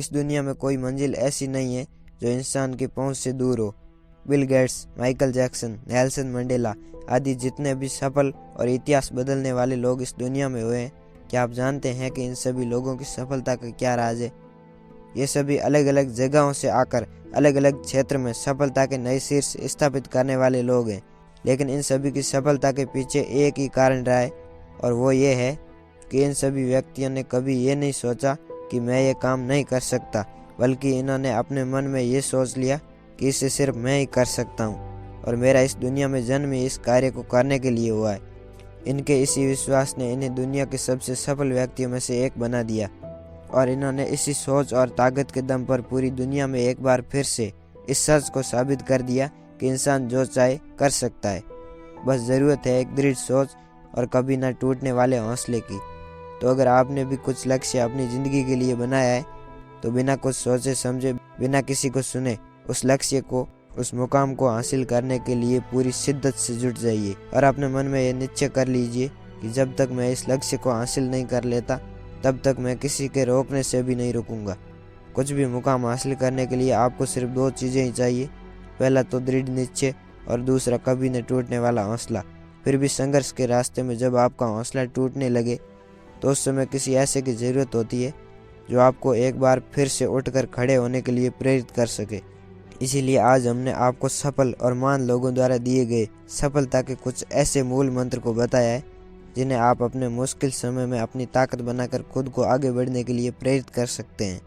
इस दुनिया में कोई मंजिल ऐसी नहीं है जो इंसान की पहुंच से दूर हो। Bill Gates, Michael Jackson, Nelson Mandela आदि जितने भी सफल और इतिहास बदलने वाले लोग इस दुनिया में हुए हैं, क्या आप जानते हैं कि इन सभी लोगों की सफलता का क्या राज है? ये सभी अलग अलग जगहों से आकर अलग अलग क्षेत्र में सफलता के नए शीर्ष स्थापित करने वाले लोग हैं, लेकिन इन सभी की सफलता के पीछे एक ही कारण रहा है, और वो ये है कि इन सभी व्यक्तियों ने कभी ये नहीं सोचा कि मैं ये काम नहीं कर सकता, बल्कि इन्होंने अपने मन में ये सोच लिया कि इसे सिर्फ मैं ही कर सकता हूँ और मेरा इस दुनिया में जन्म ही इस कार्य को करने के लिए हुआ है। इनके इसी विश्वास ने इन्हें दुनिया के सबसे सफल व्यक्तियों में से एक बना दिया, और इन्होंने इसी सोच और ताकत के दम पर पूरी दुनिया में एक बार फिर से इस सच को साबित कर दिया कि इंसान जो चाहे कर सकता है। बस ज़रूरत है एक दृढ़ सोच और कभी न टूटने वाले हौसले की। तो अगर आपने भी कुछ लक्ष्य अपनी ज़िंदगी के लिए बनाया है, तो बिना कुछ सोचे समझे, बिना किसी को सुने, उस लक्ष्य को, उस मुकाम को हासिल करने के लिए पूरी शिद्दत से जुट जाइए और अपने मन में ये निश्चय कर लीजिए कि जब तक मैं इस लक्ष्य को हासिल नहीं कर लेता, तब तक मैं किसी के रोकने से भी नहीं रुकूंगा। कुछ भी मुकाम हासिल करने के लिए आपको सिर्फ 2 चीज़ें ही चाहिए। पहला तो दृढ़ निश्चय और दूसरा कभी न टूटने वाला हौसला। फिर भी संघर्ष के रास्ते में जब आपका हौसला टूटने लगे, तो उस समय किसी ऐसे की ज़रूरत होती है जो आपको एक बार फिर से उठकर खड़े होने के लिए प्रेरित कर सके। इसीलिए आज हमने आपको सफल और महान लोगों द्वारा दिए गए सफलता के कुछ ऐसे मूल मंत्र को बताया है, जिन्हें आप अपने मुश्किल समय में अपनी ताकत बनाकर खुद को आगे बढ़ने के लिए प्रेरित कर सकते हैं।